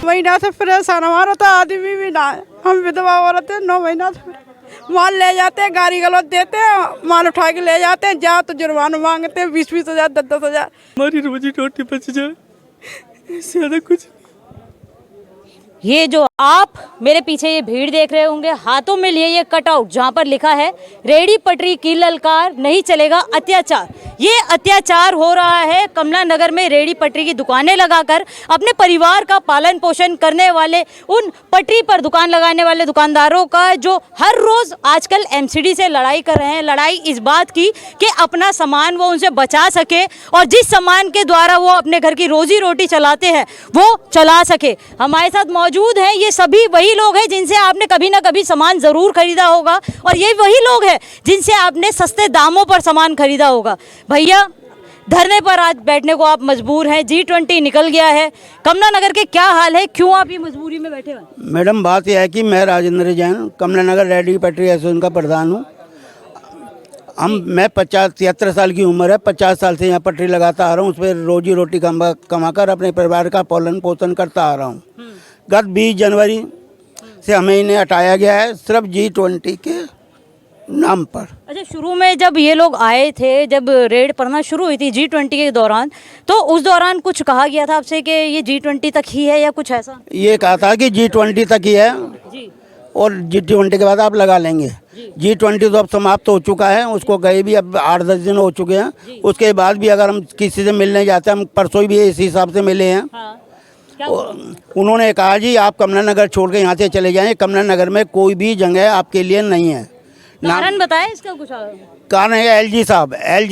महीना से परेशान, हमारा तो आदमी भी ना है, हम विधवा औरत है। 9 महीना से माल ले जाते हैं, गाड़ी गलत देते हैं, माल उठा के ले जाते हैं, जाओ तो जुर्माना मांगते हैं 20-20 हज़ार, 10-10 हज़ार। हमारी रोजी रोटी बच जाए, इससे ज्यादा कुछ। ये जो आप मेरे पीछे ये भीड़ देख रहे होंगे, हाथों में लिए ये कटआउट जहाँ पर लिखा है रेडी पटरी की ललकार, नहीं चलेगा अत्याचार। ये अत्याचार हो रहा है कमला नगर में रेडी पटरी की दुकानें लगाकर अपने परिवार का पालन पोषण करने वाले उन पटरी पर दुकान लगाने वाले दुकानदारों का, जो हर रोज आजकल एमसीडी से लड़ाई कर रहे हैं। लड़ाई इस बात की कि अपना सामान वो उनसे बचा सके और जिस सामान के द्वारा वो अपने घर की रोजी रोटी चलाते हैं वो चला सके। हमारे साथ मौजूद हैं ये सभी वही लोग हैं जिनसे आपने कभी ना कभी सामान ज़रूर खरीदा होगा, और ये वही लोग हैं जिनसे आपने सस्ते दामों पर सामान खरीदा होगा। भैया, धरने पर आज बैठने को आप मजबूर हैं, G20 निकल गया है, कमला नगर के क्या हाल है, क्यों आप ये मजबूरी में बैठे हुए? मैडम, बात यह है कि मैं राजेंद्र जैन कमला नगर रेडी पटरी एसोसिएशन का प्रधान हूँ। मैं 73 साल की उम्र है, 50 साल से यहाँ पटरी लगाता आ रहा हूँ, उस पर रोजी रोटी कमाकर अपने परिवार का पालन पोषण करता आ रहा हूँ। गत 20 जनवरी से हमें इन्हें हटाया गया है सिर्फ G20 के नाम पर। अच्छा, शुरू में जब ये लोग आए थे, जब रेड पड़ना शुरू हुई थी G20 के दौरान, तो उस दौरान कुछ कहा गया था आपसे कि ये G20 तक ही है या कुछ ऐसा? ये कहा था कि G20 तक ही है जी, और G20 के बाद आप लगा लेंगे। G20 तो अब समाप्त हो चुका है, उसको गए भी अब 8-10 दिन हो चुके हैं। उसके बाद भी अगर हम किसी से मिलने जाते हैं, हम परसों भी इसी हिसाब से मिले हैं। हाँ। उन्होंने कहा जी आप कमला नगर छोड़ के यहाँ से चले जाएं, कमला नगर में कोई भी जगह आपके लिए नहीं है। कारण बताएं इसका कुछ? कारण है LG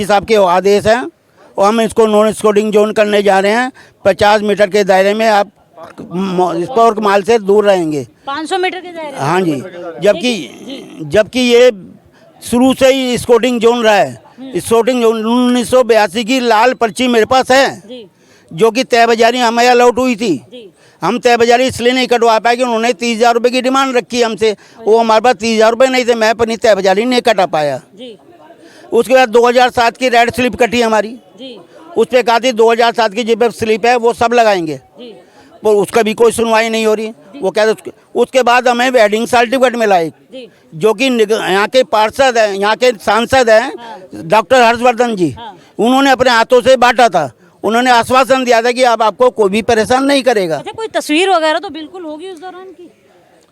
साहब के आदेश हैं और हम इसको नॉन स्कोडिंग जोन करने जा रहे हैं। 50 मीटर के दायरे में आप स्पोर्ट माल से दूर रहेंगे। 500 मीटर के दायरे? हाँ जी, जबकि ये शुरू से ही स्कोटिंग जोन रहा है। स्कोटिंग जोन 1982 की लाल पर्ची मेरे पास है, जो कि तय बाजारी हमें अलॉट हुई थी। हम तय बाजारी इसलिए नहीं कटवा पाए कि उन्होंने 30,000 रुपये की डिमांड रखी हमसे, वो हमारे पास 30,000 रुपये नहीं थे, मैं अपनी तय बाजारी नहीं कटा पाया। उसके बाद 2007 की रेड स्लिप कटी हमारी, उस पर कहा थी 2007 की जो स्लिप है वो सब लगाएंगे, पर उसका भी कोई सुनवाई नहीं हो रही। वो कहते उसके बाद हमें वेडिंग सर्टिफिकेट मिला एक, जो कि यहाँ के पार्षद हैं, यहाँ के सांसद हैं डॉक्टर हर्षवर्धन जी, उन्होंने अपने हाथों से बांटा था। उन्होंने आश्वासन दिया था कि अब आपको कोई भी परेशान नहीं करेगा। अच्छा, कोई तस्वीर वगैरह तो बिल्कुल होगी उस दौरान की,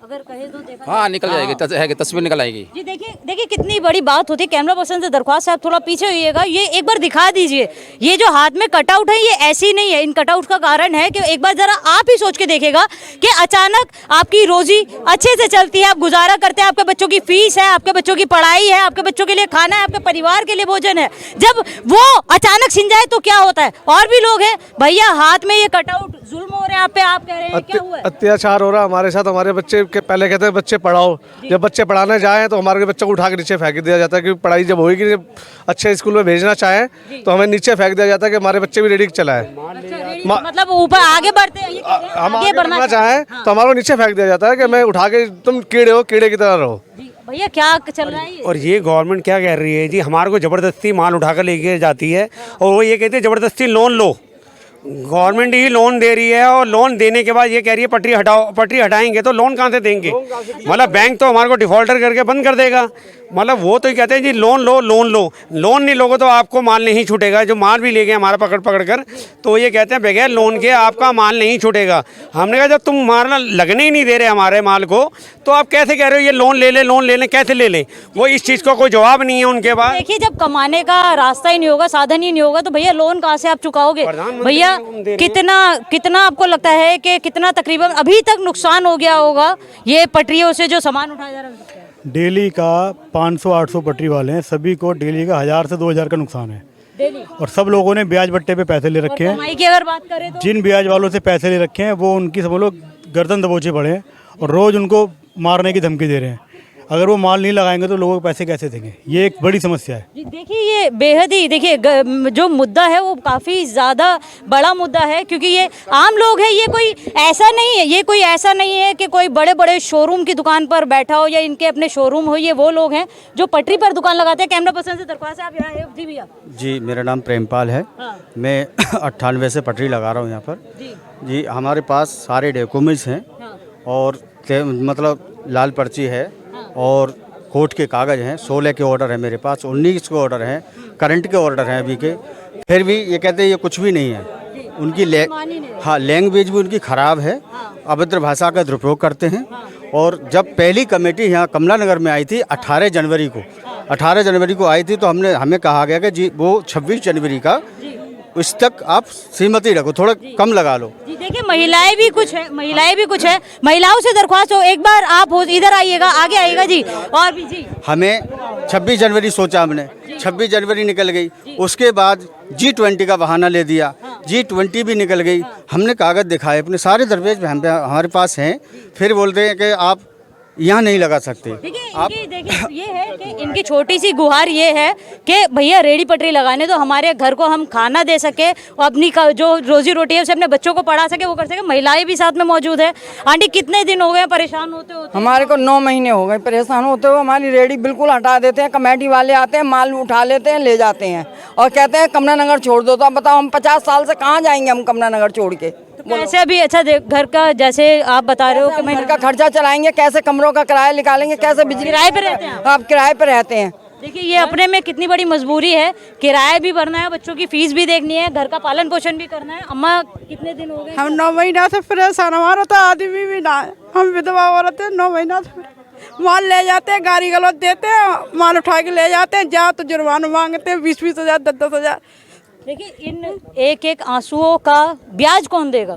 अगर कहे तो देखा? हाँ, निकल जाएगी, तस्वीर निकल आएगी जी। देखिए कितनी बड़ी बात होती है। कैमरा पर्सन से दरख्वास्त है आप थोड़ा पीछे होइएगा, ये एक बार दिखा दीजिए। ये जो हाथ में कटआउट है ये ऐसी नहीं है, इन कटआउट का कारण है कि एक बार जरा आप ही सोच के देखिएगा कि अचानक आपकी रोजी अच्छे से चलती है, आप गुजारा करते हैं, आपके बच्चों की फीस है, आपके बच्चों की पढ़ाई है, आपके बच्चों के लिए खाना है, आपके परिवार के लिए भोजन है, जब वो अचानक छिन जाए तो क्या होता है? और भी लोग हैं भैया, हाथ में ये कटआउट, जुल्म हो रहे हैं आप पे, आप कह रहे हैं क्या हुआ है? अत्याचार हो रहा है हमारे साथ। हमारे बच्चे के पहले कहते हैं बच्चे पढ़ाओ, जब बच्चे पढ़ाने जाएं तो हमारे बच्चों को उठा के नीचे फेंक दिया जाता है, क्योंकि पढ़ाई जब होगी, जब अच्छे स्कूल में भेजना चाहें तो हमें नीचे फेंक दिया जाता है कि हमारे बच्चे भी रेडी चलाएं। मतलब ऊपर आगे बढ़ते हैं, हम आगे बढ़ना चाहें तो हमारे नीचे फेंक दिया जाता है कि मैं उठा के, तुम कीड़े हो, कीड़े की तरह रहो। भैया क्या चल रहा है? और ये गवर्नमेंट क्या कह रही है जी, हमारे को ज़बरदस्ती माल उठाकर लेके जाती है और वो ये कहती है ज़बरदस्ती लोन लो। गवर्नमेंट ही लोन दे रही है और लोन देने के बाद ये कह रही है पटरी हटाओ, पटरी हटाएंगे तो लोन कहाँ से देंगे? मतलब बैंक तो हमारे को डिफॉल्टर करके बंद कर देगा। मतलब वो तो कहते हैं जी लोन लो, लोन नहीं लोगे तो आपको माल नहीं छूटेगा। जो माल भी ले गए हमारा पकड़ कर, तो ये कहते हैं बगैर लोन के आपका माल नहीं छूटेगा। हमने कहा जब तुम हमारा लगने ही नहीं दे रहे हमारे माल को, तो आप कैसे कह रहे हो ये लोन ले लें, कैसे ले लें? वो इस चीज़ को कोई जवाब नहीं है उनके पास। देखिए, जब कमाने का रास्ता ही नहीं होगा, साधन ही नहीं होगा, तो भैया लोन कहाँ से आप चुकाओगे? भैया कितना आपको लगता है कि कितना तकरीबन अभी तक नुकसान हो गया होगा ये पटरियों से जो सामान उठाया जा रहा है? डेली का 500-800 पटरी वाले हैं, सभी को डेली का 1000 से 2000 का नुकसान है डेली। और सब लोगों ने ब्याज बट्टे पे पैसे ले रखे हैं। कमाई की अगर बात करें तो जिन ब्याज वालों से पैसे ले रखे हैं वो उनकी सब लोग गर्दन दबोचे पड़े हैं और रोज़ उनको मारने की धमकी दे रहे हैं। अगर वो माल नहीं लगाएंगे तो लोगों को पैसे कैसे देंगे, ये एक बड़ी समस्या है। जी देखिए, ये बेहद ही देखिए जो मुद्दा है वो काफ़ी ज़्यादा बड़ा मुद्दा है, क्योंकि ये आम लोग हैं। ये कोई ऐसा नहीं है, ये कोई ऐसा नहीं है कि कोई बड़े बड़े शोरूम की दुकान पर बैठा हो या इनके अपने शोरूम हो। ये वो लोग हैं जो पटरी पर दुकान लगाते हैं। कैमरा पर्सन से दरख्वास्त है, आप यहाँ जी भैया। जी, मेरा नाम प्रेमपाल है। हाँ। मैं 98 से पटरी लगा रहा हूँ यहाँ पर। जी, हमारे पास सारे डॉक्यूमेंट्स हैं। हाँ। और मतलब लाल पर्ची है। हाँ। और कोर्ट के कागज़ हैं, 16 के ऑर्डर है मेरे पास, 19 के ऑर्डर हैं, करंट के ऑर्डर हैं अभी के। फिर भी ये कहते हैं ये कुछ भी नहीं है। उनकी लैंग्वेज भी उनकी ख़राब है। अभद्र भाषा का दुरुपयोग करते हैं। और जब पहली कमेटी यहाँ कमला नगर में आई थी 18 जनवरी को आई थी, तो हमें कहा गया कि जी वो 26 जनवरी का इस तक आप सहमति रखो, थोड़ा कम लगा लो। जी देखिए, महिलाएं भी कुछ है, महिलाओं से दरख्वास्त हो, एक बार आप इधर आइएगा, आगे आइएगा जी। और भी जी, हमें 26 जनवरी सोचा, हमने 26 जनवरी निकल गई। उसके बाद G20 का बहाना ले दिया। G20 भी निकल गई। हमने कागज़ दिखाए अपने सारे दस्तावेज हमारे पास हैं। फिर बोलते हैं कि आप यहाँ नहीं लगा सकते। देखिए ये है कि इनकी छोटी सी गुहार ये है कि भैया रेडी पटरी लगाने तो हमारे घर को हम खाना दे सके और अपनी जो रोजी रोटी है उसे अपने बच्चों को पढ़ा सके, वो कर सके। महिलाएं भी साथ में मौजूद है। आंटी, कितने दिन हो गए परेशान होते होते? हमारे को 9 महीने हो गए परेशान होते हुए। हमारी रेडी बिल्कुल हटा देते हैं। कमेटी वाले आते हैं, माल उठा लेते हैं, ले जाते हैं और कहते हैं कमला नगर छोड़ दो। तो अब बताओ, हम 50 साल से कहाँ जाएंगे हम कमला नगर छोड़ के? कैसे अभी अच्छा घर का, जैसे आप बता रहे हो कि घर का खर्चा चलाएंगे कैसे, कमरों का किराया निकालेंगे कैसे, बिजली किराए पे रहते हैं आप? किराए पे रहते हैं। देखिए, ये अपने में कितनी बड़ी मजबूरी है। किराया भी भरना है, बच्चों की फीस भी देखनी है, घर का पालन पोषण भी करना है। अम्मा, कितने दिन हो गए? हम 9 महीना से परेशान, हमारा तो आदमी भी ना है। हम विधवा औरत है, 9 महीना से माल ले जाते हैं, गाड़ी गलौत देते हैं, माल उठा के ले जाते हैं, जाओ तो जुर्माना मांगते हैं 20-20 हज़ार, 10-10 हज़ार। देखिए, इन एक एक आंसुओं का ब्याज कौन देगा?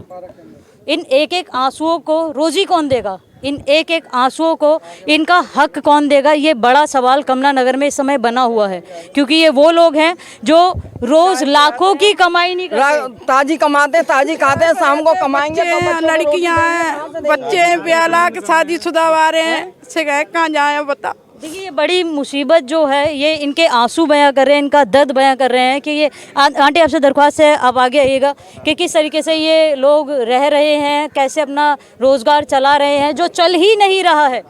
इन एक एक आंसुओं को रोजी कौन देगा? इन एक एक आंसुओं को इनका हक कौन देगा? ये बड़ा सवाल कमला नगर में इस समय बना हुआ है, क्योंकि ये वो लोग हैं जो रोज लाखों की कमाई नहीं करते। ताजी कमाते, ताजी खाते हैं, शाम को कमाएंगे। लड़कियां हैं, बच्चे हैं, ब्याह के शादीशुदा वाले हैं, से गए कहाँ जाए बता। देखिए, ये बड़ी मुसीबत जो है, ये इनके आंसू बयां कर रहे हैं, इनका दर्द बयां कर रहे हैं कि ये आंटी, आपसे दरख्वास्त है, आप आगे आइएगा कि किस तरीके से ये लोग रह रहे हैं, कैसे अपना रोजगार चला रहे हैं, जो चल ही नहीं रहा है।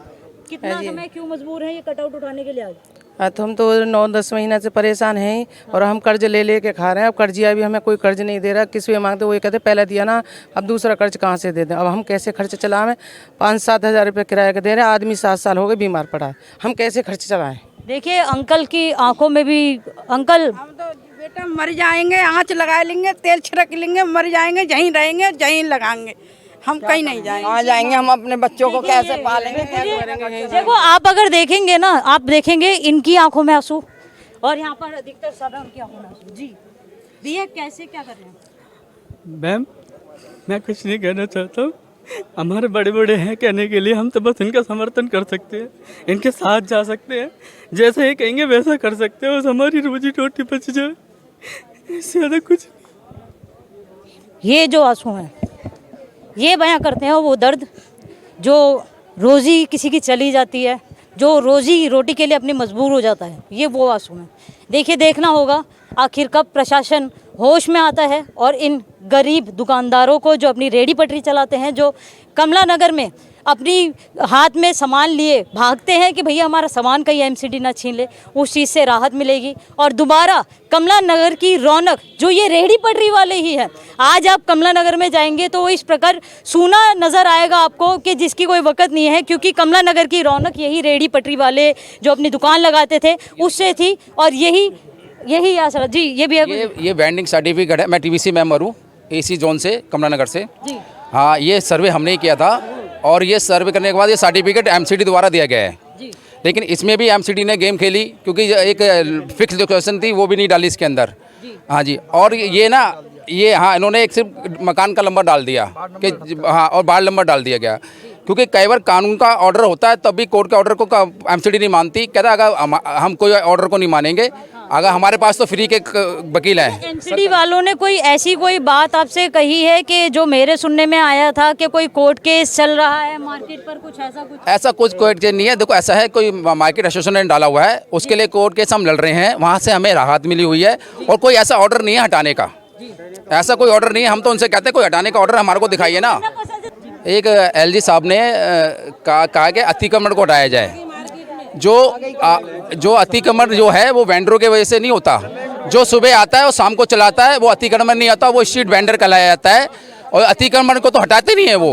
कितना समय क्यों मजबूर है ये कटआउट उठाने के लिए आज? तो हम तो 9-10 महीने से परेशान हैं और हम कर्ज ले के खा रहे हैं। अब कर्जिया भी हमें कोई कर्ज नहीं दे रहा। किसी भी मांगते वो ये कहते पहले दिया ना, अब दूसरा कर्ज कहाँ से दे दें? अब हम कैसे खर्च चलाएं? 5-7 हज़ार रुपये किराया के दे रहे हैं। आदमी 7 साल हो गए बीमार पड़ा है, हम कैसे खर्च चलाएं? देखिए, अंकल की आंखों में भी, अंकल हम तो बेटा मर जाएंगे, आँच लगा लेंगे, तेल छिड़क लेंगे, मर जाएंगे, जहीं रहेंगे, जहीं लगाएंगे, हम कहीं नहीं जाएंगे। कहाँ जाएंगे? हम अपने बच्चों को कैसे पालेंगे, कैसे करेंगे? देखो, आप अगर देखेंगे ना, आप देखेंगे इनकी आंखों में आंसू, और यहाँ पर अधिकतर सब उनकी आंखों में आंसू। जी भैया, कैसे क्या कर रहे हैं? मैम, मैं कुछ नहीं कहना चाहता हूँ। हमारे बड़े बड़े हैं कहने के लिए, हम तो बस इनका समर्थन कर सकते हैं, इनके साथ जा सकते हैं, जैसे ये कहेंगे वैसा कर सकते हैं, बस हमारी रोजी रोटी बच जाए, इससे ज़्यादा कुछ। ये जो आंसू हैं, ये बयां करते हैं वो दर्द जो रोज़ी किसी की चली जाती है, जो रोज़ी रोटी के लिए अपनी मजबूर हो जाता है, ये वो आंसू हैं। देखिए, देखना होगा आखिर कब प्रशासन होश में आता है और इन गरीब दुकानदारों को, जो अपनी रेडी पटरी चलाते हैं, जो कमला नगर में अपनी हाथ में सामान लिए भागते हैं कि भैया हमारा सामान कहीं एमसीडी ना छीन ले, उस चीज़ से राहत मिलेगी और दोबारा कमला नगर की रौनक जो ये रेहड़ी पटरी वाले ही है। आज आप कमला नगर में जाएंगे तो इस प्रकार सूना नज़र आएगा आपको कि जिसकी कोई वक़्त नहीं है, क्योंकि कमला नगर की रौनक यही रेहड़ी पटरी वाले जो अपनी दुकान लगाते थे उससे थी। और यही आसरा जी, ये भी ये वेंडिंग सर्टिफिकेट है। मैं टीवीसी मेंबर हूँ, एसी जोन से, कमला नगर से जी। हाँ, ये सर्वे हमने ही किया था और ये सर्वे करने के बाद ये सर्टिफिकेट एमसीडी द्वारा दिया गया है जी। लेकिन इसमें भी एमसीडी ने गेम खेली, क्योंकि एक फिक्स लोकेशन थी वो भी नहीं डाली इसके अंदर। हाँ जी, और ये ना, ये हाँ, इन्होंने एक सिर्फ मकान का नंबर डाल दिया कि हाँ, और वार्ड नंबर डाल दिया गया। क्योंकि कई बार कानून का ऑर्डर होता है तब भी कोर्ट के ऑर्डर को एमसीडी नहीं मानती। कहता है अगर हम कोई ऑर्डर को नहीं मानेंगे, अगर हमारे पास तो फ्री के वकील हैं। एमसीडी वालों ने कोई ऐसी कोई बात आपसे कही है कि जो मेरे सुनने में आया था कि कोई कोर्ट केस चल रहा है मार्केट पर, कुछ ऐसा कुछ कोर्ट केस नहीं है। देखो ऐसा है, कोई मार्केट एसोसिएशन ने डाला हुआ है, उसके लिए कोर्ट केस हम लड़ रहे हैं, वहाँ से हमें राहत मिली हुई है और कोई ऐसा ऑर्डर नहीं है हटाने का। ऐसा कोई ऑर्डर नहीं है। हम तो उनसे कहते हैं कोई हटाने का ऑर्डर हमारे को दिखाइए ना। एक एलजी साहब ने कहा कि अतिक्रमण को हटाया जाए। जो अतिक्रमण जो है वो वेंडरों की वजह से नहीं होता। जो सुबह आता है और शाम को चलाता है वो अतिक्रमण नहीं आता, वो स्ट्रीट वेंडर कहलाया जाता है। और अतिक्रमण को तो हटाते नहीं है वो,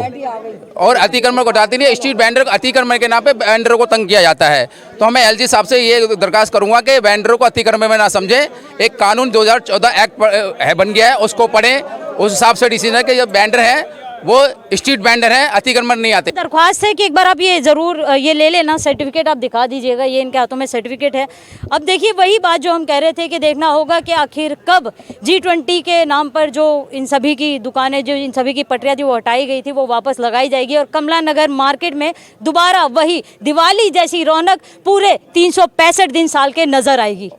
और अतिक्रमण को हटाते नहीं है। स्ट्रीट वेंडर अतिक्रमण के नाम पे वेंडरों को तंग किया जाता है। तो मैं एलजी साहब से ये दरखास्त करूंगा कि वेंडरों को अतिक्रमण में ना समझे। एक कानून 2014 एक्ट है बन गया है, उसको पढ़ें, उस हिसाब से डिसीजन है कि जो वेंडर है वो स्ट्रीट वेंडर है, अतिक्रमण नहीं आते। दरख्वास्त है कि एक बार आप ये ज़रूर ये ले लेना, सर्टिफिकेट आप दिखा दीजिएगा। ये इनके हाथों में सर्टिफिकेट है। अब देखिए वही बात जो हम कह रहे थे कि देखना होगा कि आखिर कब G20 के नाम पर जो इन सभी की दुकानें, जो इन सभी की पटरियाँ थी वो हटाई गई थी, वो वापस लगाई जाएगी और कमला नगर मार्केट में दोबारा वही दिवाली जैसी रौनक पूरे 365 दिन साल के नजर आएगी।